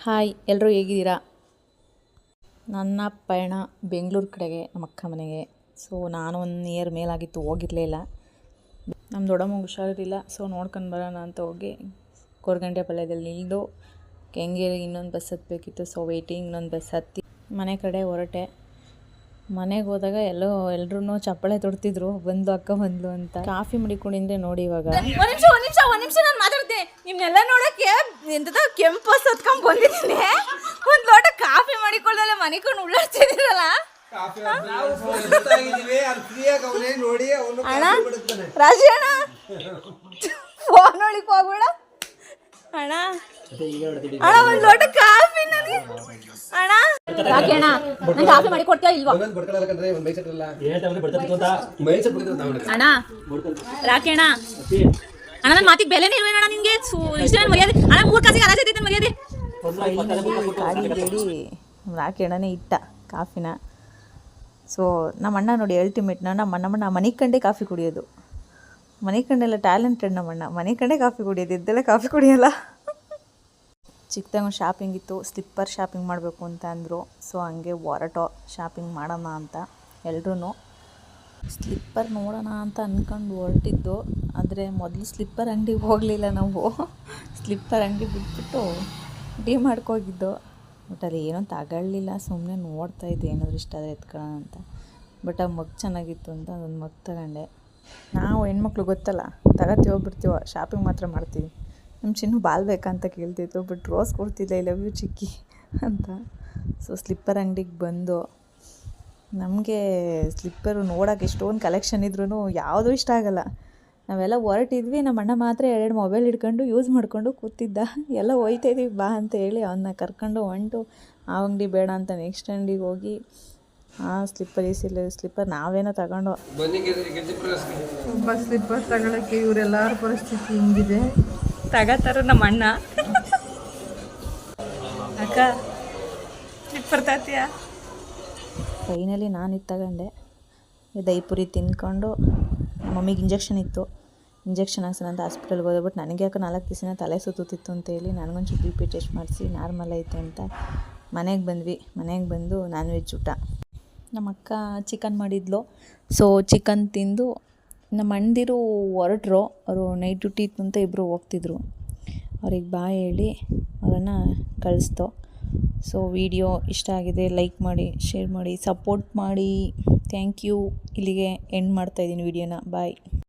Hi, ಎಲ್ಲರೂ ಹೇಗಿದ್ದೀರಾ? ನನ್ನ ಪಯಣ ಬೆಂಗಳೂರು ಕಡೆಗೆ, ನಮ್ಮ ಅಕ್ಕ ಮನೆಗೆ. ಸೊ ನಾನು 1 ಇಯರ್ ಮೇಲಾಗಿತ್ತು, ಹೋಗಿರಲೇ ಇಲ್ಲ. ನಮ್ಮ ದೊಡ್ಡಮ್ಮಗೆ ಹುಷಾರಿರಲಿಲ್ಲ. ಸೊ ನೋಡ್ಕೊಂಡು ಬರೋಣ ಅಂತ ಹೋಗಿ ಕೋರಗಂಟೆಪಾಳ್ಯದಲ್ಲಿ ಇಳಿದು ಕೆಂಗೇರಿಗೆ ಇನ್ನೊಂದು ಬಸ್ ಹತ್ತಬೇಕಿತ್ತು. ಸೊ ವೆಯ್ಟಿಂಗ್, ಇನ್ನೊಂದು ಬಸ್ ಹತ್ತಿ ಮನೆ ಕಡೆ ಹೊರಟೆ. ಮನೆಗೆ ಹೋದಾಗ ಎಲ್ಲರೂ ಚಪ್ಪಳೆ ತೊಡ್ತಿದ್ರು, ಬಂದು ಅಕ್ಕ ಬಂದ್ಲು ಅಂತ. ಕಾಫಿ ಮಡಿಕೊಂಡಿದ್ರೆ ನೋಡಿ ಇವಾಗ ಒಂದ್ ನಿಮಿಷ ನಾನು ಮಾತಾಡ್ತೀನಿ. ನಿಮ್ನೆಲ್ಲ ನೋಡಕ್ಕೆ ಎಂತದ ಕೆಂಪು ಸತ್ಕೊಂಡ್ ಬಂದಿದ್ದೀನಿ. ಒಂದ್ ಲೋಟ ಕಾಫಿ ಮಾಡಿಕೊಳ್ಳಲ್ಲ ಮನಿಕೊಂಡು ಉಳ್ಳಾಡ್ತಿದ್ದೀರಲ್ಲ. ರಾಜಿ ಅಣ್ಣ ಫೋನ್ ಒಳಗೆ ಹೋಗ್ಬೇಡ ಅಣ್ಣ. ಅಣ್ಣ ಒಂದ್ ಲೋಟ ಕಾಫಿ ನನಗೆ ಅಣ್ಣ. ರಾಕಿ ಅಣ್ಣ ನಾನು ಕಾಫಿ ಮಾಡಿ ಕೊಡ್ತೀಯ ಇಲ್ವಾ ಅಣ್ಣ? ರಾಕಿ ಅಣ್ಣ ಅಣ್ಣ ನನ್ನ ಮಾತಿಗೆ ಬೆಲೆನೇ ಇಲ್ವೇನಣ್ಣ ನಿಂಗೆ? ಇಷ್ಟ ಮರ್ಯಾದೆ ಅಣ್ಣ, 3 ಕಾಸಿಗೆ ಅರಾಜೈತೆ ಮರ್ಯಾದೆ. ಹೇಳಿ ರಾಕಿ ಅಣ್ಣನೇ ಇಟ್ಟ ಕಾಫಿನ. ಸೊ ನಮ್ಮ ಅಣ್ಣ ನೋಡಿ ಅಲ್ಟಿಮೇಟ್. ನಮ್ಮಣ್ಣ ಮನೆ ಕಂಡೇ ಕಾಫಿ ಕುಡಿಯೋದು. ಮನೆ ಕಂಡೆಲ್ಲ ಟ್ಯಾಲೆಂಟೆಡ್ ನಮ್ಮಣ್ಣ. ಮನೆ ಕಂಡೇ ಕಾಫಿ ಕುಡಿಯೋದು, ಇದ್ದೆಲ್ಲ ಕಾಫಿ ಕುಡಿಯೋಲ್ಲ. ಚಿಕ್ಕದಾಗಿ ಶಾಪಿಂಗ್ ಇತ್ತು, ಸ್ಲಿಪ್ಪರ್ ಶಾಪಿಂಗ್ ಮಾಡಬೇಕು ಅಂತ ಅಂದರು. ಸೊ ಹಂಗೆ ಹೊರಟೋ ಶಾಪಿಂಗ್ ಮಾಡೋಣ ಅಂತ ಎಲ್ರೂ. ಸ್ಲಿಪ್ಪರ್ ನೋಡೋಣ ಅಂತ ಅಂದ್ಕೊಂಡು ಹೊರಟಿದ್ದು. ಆದರೆ ಮೊದಲು ಸ್ಲಿಪ್ಪರ್ ಅಂಗಡಿಗೆ ಹೋಗಲಿಲ್ಲ ನಾವು. ಸ್ಲಿಪ್ಪರ್ ಅಂಗಡಿ ಬಿಟ್ಬಿಟ್ಟು ಡಿಮಾರ್ಟ್ಗೆ ಹೋಗಿದ್ದು. ಬಟ್ ಅದು ಏನೋ ತಗೊಳ್ಳಿಲ್ಲ, ಸುಮ್ಮನೆ ನೋಡ್ತಾಯಿದ್ದೆ ಏನಾದರೂ ಇಷ್ಟ ಆದರೆ ಎತ್ಕೊಳ್ಳೋಣ ಅಂತ. ಬಟ್ ಆ ಮಗ್ ಚೆನ್ನಾಗಿತ್ತು ಅಂತ ಅದೊಂದು ಮಗ್ ತಗೊಂಡೆ. ನಾವು ಹೆಣ್ಮಕ್ಳು ಗೊತ್ತಲ್ಲ, ತಗೋತೀವೋ ಬಿಡ್ತೀವೋ, ಶಾಪಿಂಗ್ ಮಾತ್ರ ಮಾಡ್ತೀವಿ. ನಮ್ಮ ಚಿನ್ನು ಬಾಲ್ ಬೇಕಂತ ಕೇಳ್ತಿತ್ತು, ಬಟ್ ರೋಸ್ ಕೊಡ್ತಿದ್ದೆ ಐ ಲವ್ ಯು ಚಿಕ್ಕಿ ಅಂತ. ಸೊ ಸ್ಲಿಪ್ಪರ್ ಅಂಗಡಿಗೆ ಬಂದು ನಮಗೆ ಸ್ಲಿಪ್ಪರು ನೋಡೋಕೆ ಎಷ್ಟೊಂದು ಕಲೆಕ್ಷನ್ ಇದ್ರೂ ಯಾವುದೂ ಇಷ್ಟ ಆಗೋಲ್ಲ. ನಾವೆಲ್ಲ ಹೊರಟಿದ್ವಿ, ನಮ್ಮ ಅಣ್ಣ ಮಾತ್ರ 2 ಮೊಬೈಲ್ ಹಿಡ್ಕೊಂಡು ಯೂಸ್ ಮಾಡಿಕೊಂಡು ಕೂತಿದ್ದ. ಎಲ್ಲ ಹೋಯ್ತಾಯಿದ್ವಿ ಬಾ ಅಂತ ಹೇಳಿ ಅವನ್ನ ಕರ್ಕೊಂಡು ಹೊಂಟು ಆ ಅಂಗಡಿ ಬೇಡ ಅಂತ ನೆಕ್ಸ್ಟ್ ಅಂಗಡಿಗೆ ಹೋಗಿ ಸ್ಲಿಪ್ಪರ್ ನಾವೇನೋ ತಗೊಂಡು ಸ್ಲಿಪ್ಪರ್ ತಗೊಳ್ಳೋಕ್ಕೆ ಇವರೆಲ್ಲರ ಪರಿಸ್ಥಿತಿ ಹಿಂಗಿದೆ. ತಗೋತಾರ ನಮ್ಮ ಅಣ್ಣ. ಅಕ್ಕ ಸ್ಲಿಪ್ಪರ್ ತಾತಿಯಾ? ಫೈನಲಿ ನಾನು ಇದು ತಗೊಂಡೆ. ದೈಪುರಿ ತಿನ್ಕೊಂಡು ಮಮ್ಮಿಗೆ ಇಂಜೆಕ್ಷನ್ ಇತ್ತು, ಇಂಜೆಕ್ಷನ್ ಹಾಕ್ಸೋಣ ಅಂತ ಹಾಸ್ಪಿಟಲ್ಗೆ ಹೋದೆ. ಬಟ್ ನನಗೆ ಯಾಕೆ 4 ದಿವಸ ತಲೆ ಸುತ್ತಿತ್ತು ಅಂತೇಳಿ ನನಗೊಂಚೂರು BP ಟೆಸ್ಟ್ ಮಾಡಿಸಿ ನಾರ್ಮಲ್ ಐತೆ ಅಂತ ಮನೆಗೆ ಬಂದ್ವಿ. ಮನೆಗೆ ಬಂದು ನಾನ್ ವೆಜ್ ಊಟ. ನಮ್ಮ ಅಕ್ಕ ಚಿಕನ್ ಮಾಡಿದ್ಲು. ಸೊ ಚಿಕನ್ ತಿಂದು ನಮ್ಮ ಅಣ್ಣದಿರು ಹೊರಟ್ರು. ಅವರು ನೈಟ್ ಡ್ಯೂಟಿ ಇತ್ತು ಅಂತ ಇಬ್ಬರು ಹೋಗ್ತಿದ್ರು. ಅವ್ರಿಗೆ ಬಾಯ್ ಹೇಳಿ ಅವರನ್ನು ಕಳಿಸ್ತು. ಸೊ ವಿಡಿಯೋ ಇಷ್ಟ ಆಗಿದೆ ಲೈಕ್ ಮಾಡಿ, ಶೇರ್ ಮಾಡಿ, ಸಪೋರ್ಟ್ ಮಾಡಿ. Thank you. ಇಲ್ಲಿಗೆ ಎಂಡ್ ಮಾಡ್ತಾಯಿದ್ದೀನಿ ವಿಡಿಯೋನ. ಬಾಯ್.